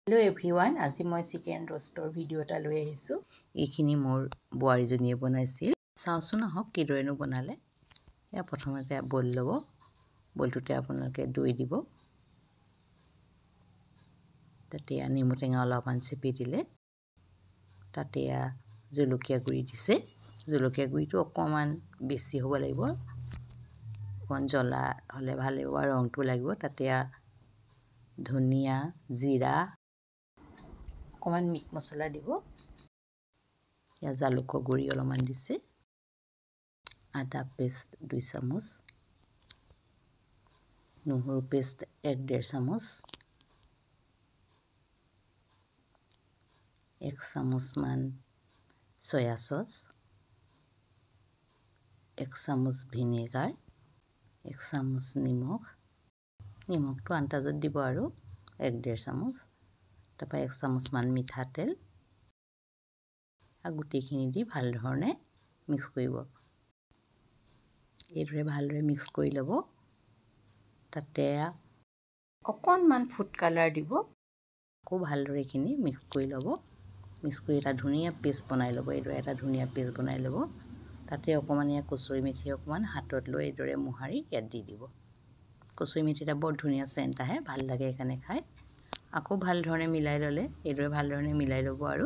Hello everyone, আজি মই chicken roastৰ video এটা লৈ আহিছো। এইখিনি মোৰ বুৱাৰীজনীয়ে বনাইছিল। চাওচোন আহক কিদৰেনো বনালে। এয়া প্ৰথমতে বইল ল'ব। বইলটোতে আপোনালোকে দৈ দিব। তাতে নেমু টেঙা অলপমান চেপি দিলে। তাতে জলকীয়া গুড়ি দিছে। জলকীয়া গুড়িটো অকমান বেছি হ'ব লাগিব। অকণ জ্বলা হ'লে ভাল লাগিব আৰু ৰংটো লাগিব। তাতে ধনিয়া, জিৰা অকমান মিট মছলা দিব। ইয়া জালুকৰ গুড়ি অলপমান দিছে। আদা পেষ্ট 2 চামুচ। নহৰু পেষ্ট 1.5 চামুচ। 1 চামুচ মান সয়া সস। 1 চামুচ ভিনেগাৰ। 1 চামুচ নিমখ। নিমখটো আন্দাজত দিব আৰু 1.5 চামুচ। তাৰপা 1 চামুচ মান মিঠাতেল আৰু গুটিখিনি দি ভাল ধৰণে মিক্স কৰিব। এইদৰে ভালদৰে মিক্স কৰি ল'ব। তাতে অকণমান ফুড কালাৰ দিব। আকৌ ভালদৰে এইখিনি মিক্স কৰি ল'ব। মিক্স কৰি এটা ধুনীয়া পেষ্ট বনাই ল'ব। এইদৰে এটা ধুনীয়া পেষ্ট বনাই ল'ব। তাতে অকণমান কচুৰি মেথি অকণমান হাতত লৈ এইদৰে মোহাৰি ইয়াত দি দিব। কচুৰি মেথি এটা বৰ ধুনীয়া সেন্ট আহে, ভাল লাগে এখানে খাই। আকৌ ভাল ধৰণে মিলাই ল'লে, এইদৰে ভাল ধৰণে মিলাই ল'ব আৰু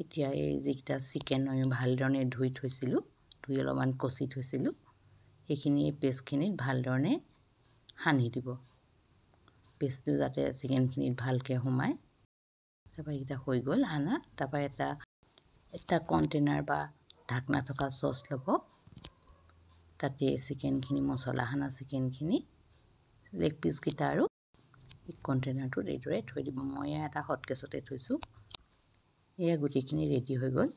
এতিয়া এই যিটা চিকেন আমি ভাল ধৰণে ধুই থৈছিলোঁ, ধুই অলপমান কচি থৈছিলোঁ, সেইখিনি পেষ্টখিনিত ভাল ধৰণে সানি দিব। পেষ্টটো যাতে চিকেনখিনিত ভালকৈ সোমায়। তাৰপৰা এইটা হৈ গ'ল সানা। তাৰপৰা এটা কণ্টেইনাৰ বা ঢাকনা থকা চচ ল'ব। তাতে চিকেনখিনি মছলা সানা চিকেনখিনি লেগ পিচকেইটা আৰু কণ্টেইনাৰটোত এইদৰে থৈ দিব। মই এটা হট কেছতে থৈছোঁ। এয়া গুটিখিনি ৰেডি হৈ গ'ল।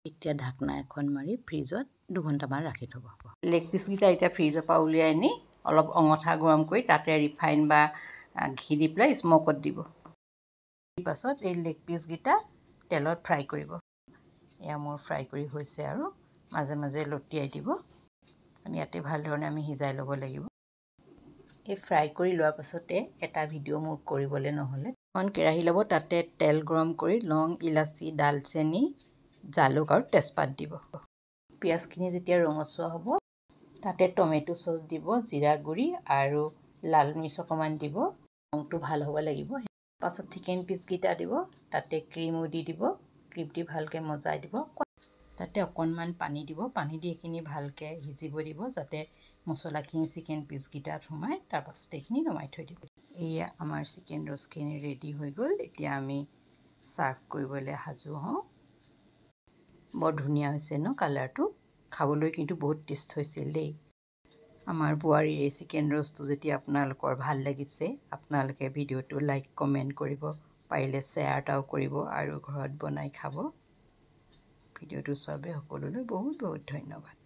এতিয়া ঢাকনা এখন মাৰি ফ্ৰিজত 2 ঘণ্টামান ৰাখি থ'ব। লেগ পিচকেইটা এতিয়া ফ্ৰিজৰ পৰা উলিয়াই আনি অলপ অঙঠা গৰম কৰি তাতে ৰিফাইন বা ঘি দি পেলাই স্ম'কত দিব। পাছত এই লেগ পিচকেইটা তেলত ফ্ৰাই কৰিব। এয়া মোৰ ফ্ৰাই কৰি হৈছে আৰু মাজে মাজে লটিয়াই দিব। ইয়াতে ভাল ধৰণে আমি সিজাই ল'ব লাগিব। এই ফ্ৰাই কৰি লোৱাৰ পাছতে এটা ভিডিও মোৰ কৰিবলৈ নহ'লে, এখন কেৰাহী ল'ব। তাতে তেল গৰম কৰি লং, ইলাচি, দালচেনি, জালুক আৰু তেজপাত দিব। পিঁয়াজখিনি যেতিয়া ৰঙচুৱা হ'ব, তাতে টমেটো চচ দিব, জিৰা গুড়ি আৰু লাল মিৰ্চ অকণমান দিব। ৰংটো ভাল হ'ব লাগিব। পাছত চিকেন পিচকেইটা দিব। তাতে ক্ৰীমো দি দিব। ক্ৰীম দি ভালকৈ মজাই দিব। তাতে অকণমান পানী দিব। পানী দি এইখিনি ভালকৈ সিজিব দিব, যাতে মছলাখিনি চিকেন পিচকেইটাত সোমায়। তাৰপাছত এইখিনি নমাই থৈ দিব। এয়া আমাৰ চিকেন ৰ'ষ্টখিনি ৰেডি হৈ গ'ল। এতিয়া আমি ছাৰ্ভ কৰিবলৈ সাজু হওঁ। বৰ ধুনীয়া হৈছে ন কালাৰটো। খাবলৈ কিন্তু বহুত টেষ্ট হৈছিল দেই। আমাৰ বুৱাৰীৰ এই চিকেন ৰ'ষ্টটো যেতিয়া আপোনালোকৰ ভাল লাগিছে, আপোনালোকে ভিডিঅ'টো লাইক কমেণ্ট কৰিব, পাৰিলে শ্বেয়াৰ এটাও কৰিব আৰু ঘৰত বনাই খাব। ভিডিঅ'টো চোৱাৰ বাবে সকলোলৈ বহুত বহুত ধন্যবাদ।